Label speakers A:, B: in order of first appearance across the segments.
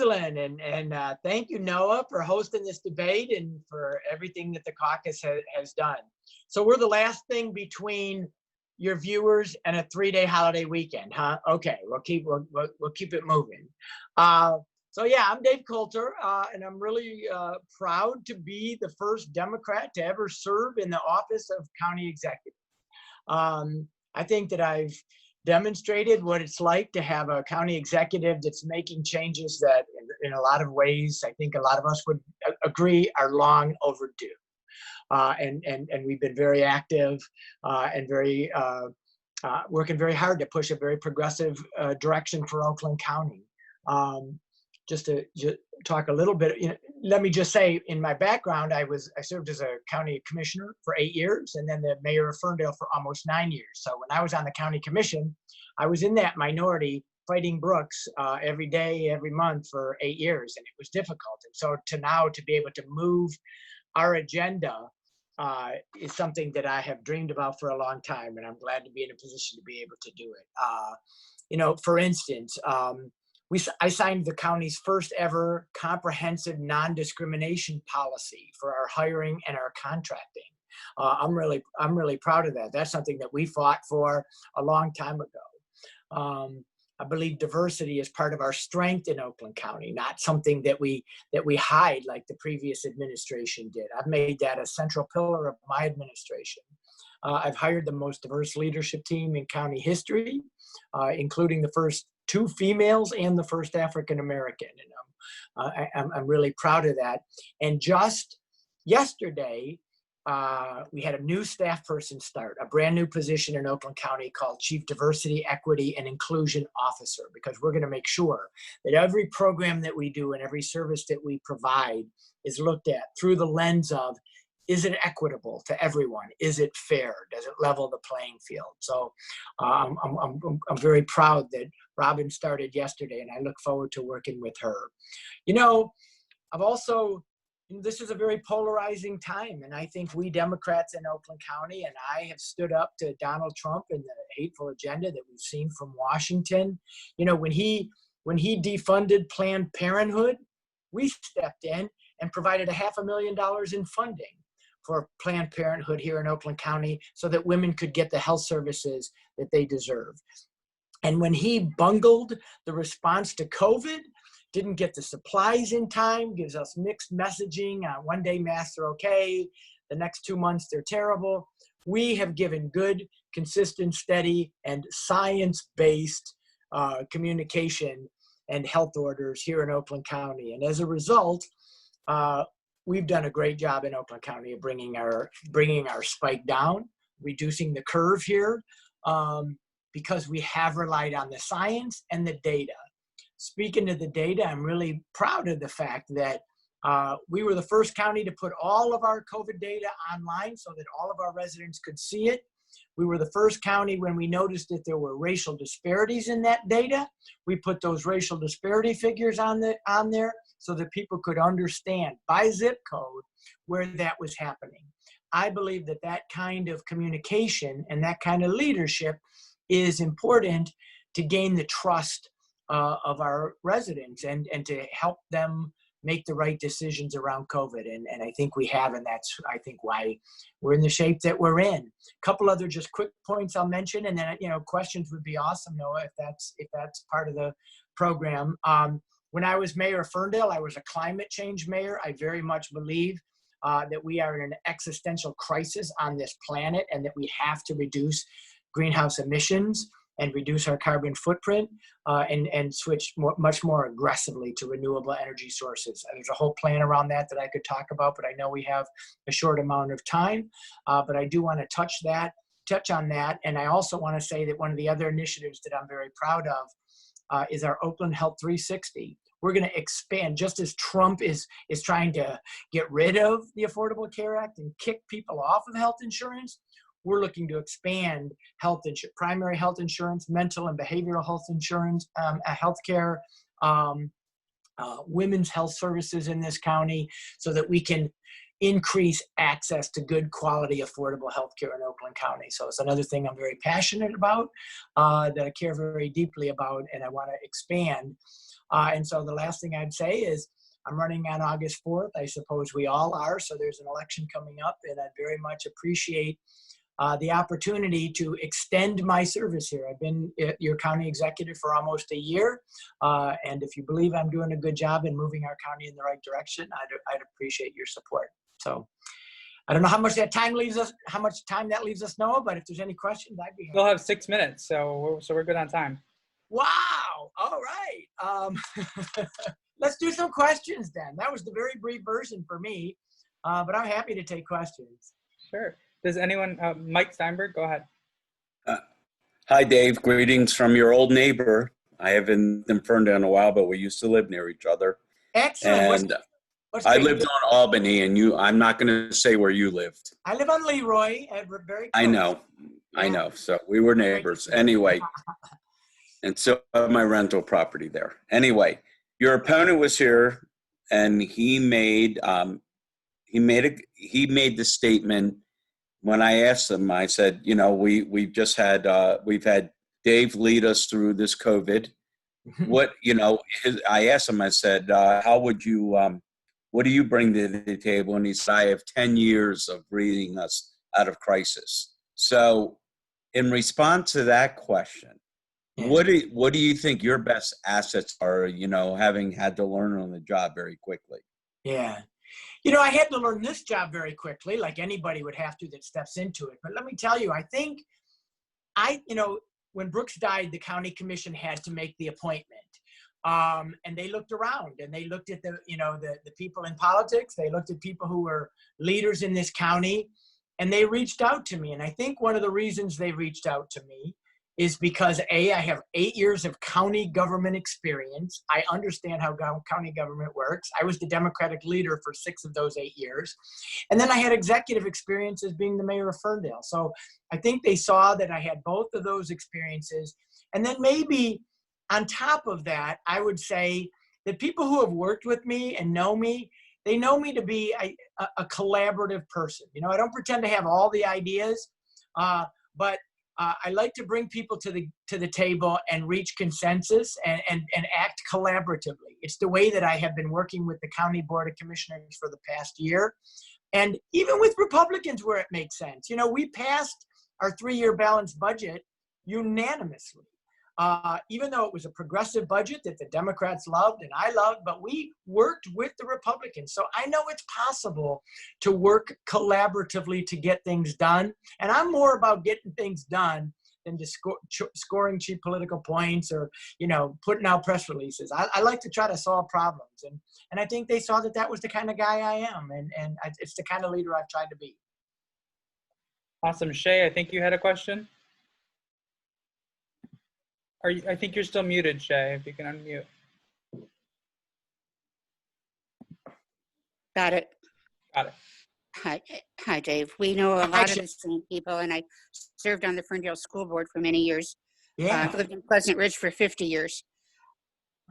A: Excellent. And thank you, Noah, for hosting this debate and for everything that the caucus has done. So we're the last thing between your viewers and a 3-day holiday weekend, huh? Okay, we'll keep it moving. So yeah, I'm Dave Coulter, and I'm really proud to be the first Democrat to ever serve in the office of county executive. I think that I've demonstrated what it's like to have a county executive that's making changes that in a lot of ways, I think a lot of us would agree are long overdue. And we've been very active and very working very hard to push a very progressive direction for Oakland County. Just to talk a little bit, let me just say, in my background, I served as a county commissioner for 8 years, and then the mayor of Ferndale for almost 9 years. So when I was on the county commission, I was in that minority fighting Brooks every day, every month for 8 years, and it was difficult. And so to be able to move our agenda is something that I have dreamed about for a long time, and I'm glad to be in a position to be able to do it. For instance, I signed the county's first ever comprehensive non-discrimination policy for our hiring and our contracting. I'm really proud of that. That's something that we fought for a long time ago. I believe diversity is part of our strength in Oakland County, not something that we hide like the previous administration did. I've made that a central pillar of my administration. I've hired the most diverse leadership team in county history, including the first 2 females and the first African American, and I'm really proud of that. And just yesterday, we had a new staff person start, a brand new position in Oakland County called Chief Diversity, Equity, and Inclusion Officer, because we're going to make sure that every program that we do and every service that we provide is looked at through the lens of, is it equitable to everyone? Is it fair? Does it level the playing field? So I'm very proud that Robin started yesterday, and I look forward to working with her. This is a very polarizing time, and I think we Democrats in Oakland County, and I have stood up to Donald Trump and the hateful agenda that we've seen from Washington. When he defunded Planned Parenthood, we stepped in and provided $500,000 in funding for Planned Parenthood here in Oakland County so that women could get the health services that they deserve. And when he bungled the response to COVID, didn't get the supplies in time, gives us mixed messaging. One day masks are okay, the next 2 months they're terrible. We have given good, consistent, steady, and science-based communication and health orders here in Oakland County. And as a result, we've done a great job in Oakland County of bringing our spike down, reducing the curve here, because we have relied on the science and the data. Speaking of the data, I'm really proud of the fact that we were the first county to put all of our COVID data online so that all of our residents could see it. We were the first county when we noticed that there were racial disparities in that data. We put those racial disparity figures on there so that people could understand by zip code where that was happening. I believe that kind of communication and that kind of leadership is important to gain the trust of our residents and to help them make the right decisions around COVID. And I think we have, and that's, I think, why we're in the shape that we're in. A couple other just quick points I'll mention, and then, questions would be awesome, Noah, if that's part of the program. When I was mayor of Ferndale, I was a climate change mayor. I very much believe that we are in an existential crisis on this planet and that we have to reduce greenhouse emissions and reduce our carbon footprint and switch much more aggressively to renewable energy sources. There's a whole plan around that I could talk about, but I know we have a short amount of time. But I do want to touch on that. And I also want to say that one of the other initiatives that I'm very proud of is our Oakland Health 360. We're going to expand, just as Trump is trying to get rid of the Affordable Care Act and kick people off of health insurance. We're looking to expand primary health insurance, mental and behavioral health insurance, healthcare, women's health services in this county, so that we can increase access to good quality, affordable healthcare in Oakland County. So it's another thing I'm very passionate about, that I care very deeply about, and I want to expand. And so the last thing I'd say is I'm running on August 4th. I suppose we all are. So there's an election coming up, and I'd very much appreciate the opportunity to extend my service here. I've been your county executive for almost a year. And if you believe I'm doing a good job in moving our county in the right direction, I'd appreciate your support. So I don't know how much time that leaves us, Noah, but if there's any questions, I'd be happy.
B: We'll have 6 minutes, so we're good on time.
A: Wow. All right. Let's do some questions then. That was the very brief version for me, but I'm happy to take questions.
B: Sure. Does anyone, Mike Steinberg, go ahead.
C: Hi, Dave. Greetings from your old neighbor. I haven't been in Ferndale in a while, but we used to live near each other.
A: Excellent.
C: And I lived on Albany, and I'm not going to say where you lived.
A: I live on Leroy. We're very close.
C: I know. So we were neighbors. Anyway, and so I have my rental property there. Anyway, your opponent was here, and he made the statement. When I asked him, I said, we've had Dave lead us through this COVID. I asked him, I said, what do you bring to the table? And he said, I have 10 years of breathing us out of crisis. So in response to that question, what do you think your best assets are, having had to learn on the job very quickly?
A: Yeah. I had to learn this job very quickly, like anybody would have to that steps into it. But let me tell you, I think when Brooks died, the county commission had to make the appointment. And they looked around and they looked at the people in politics. They looked at people who were leaders in this county, and they reached out to me. And I think one of the reasons they reached out to me is because I have 8 years of county government experience. I understand how county government works. I was the Democratic leader for 6 of those 8 years. And then I had executive experience as being the mayor of Ferndale. So I think they saw that I had both of those experiences. And then maybe on top of that, I would say that people who have worked with me and know me, they know me to be a collaborative person. I don't pretend to have all the ideas, but I like to bring people to the table and reach consensus and act collaboratively. It's the way that I have been working with the County Board of Commissioners for the past year. And even with Republicans where it makes sense. We passed our 3-year balanced budget unanimously. Even though it was a progressive budget that the Democrats loved and I loved, but we worked with the Republicans. So I know it's possible to work collaboratively to get things done. And I'm more about getting things done than just scoring cheap political points or, putting out press releases. I like to try to solve problems. And I think they saw that was the kind of guy I am. And it's the kind of leader I've tried to be.
B: Awesome. Shay, I think you had a question. I think you're still muted, Shay, if you can unmute.
D: Got it. Hi, Dave. We know a lot of the same people, and I served on the Ferndale School Board for many years.
A: Yeah.
D: I've lived in Pleasant Ridge for 50 years.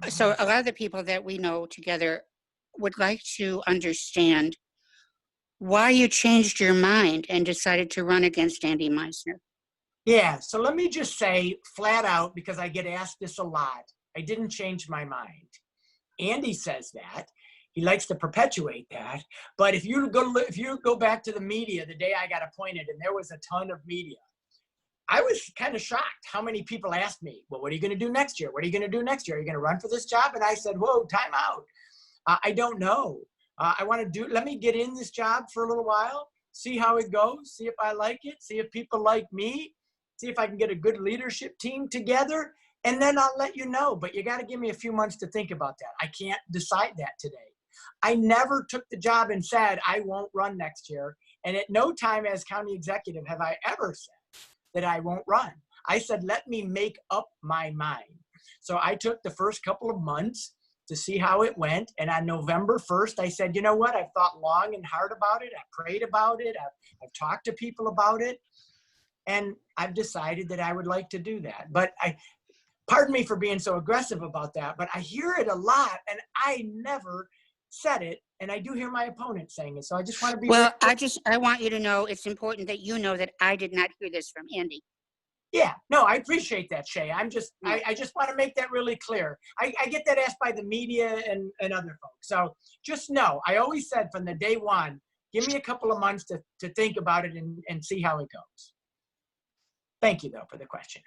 D: So a lot of the people that we know together would like to understand why you changed your mind and decided to run against Andy Meisner.
A: Yeah, so let me just say flat out, because I get asked this a lot, I didn't change my mind. Andy says that. He likes to perpetuate that. But if you go back to the media the day I got appointed, and there was a ton of media, I was kind of shocked how many people asked me, well, what are you going to do next year? What are you going to do next year? Are you going to run for this job? And I said, whoa, time out. I don't know. Let me get in this job for a little while, see how it goes, see if I like it, see if people like me, see if I can get a good leadership team together, and then I'll let you know. But you got to give me a few months to think about that. I can't decide that today. I never took the job and said, I won't run next year. And at no time as county executive have I ever said that I won't run. I said, let me make up my mind. So I took the first couple of months to see how it went. And on November 1st, I said, you know what? I've thought long and hard about it. I've prayed about it. I've talked to people about it. And I've decided that I would like to do that. But pardon me for being so aggressive about that, but I hear it a lot and I never said it. And I do hear my opponent saying it. So I just want to be.
D: Well, I want you to know it's important that you know that I did not hear this from Andy.
A: Yeah, no, I appreciate that, Shay. I just want to make that really clear. I get that asked by the media and other folks. So just know, I always said from the day one, give me a couple of months to think about it and see how it goes. Thank you, though, for the question.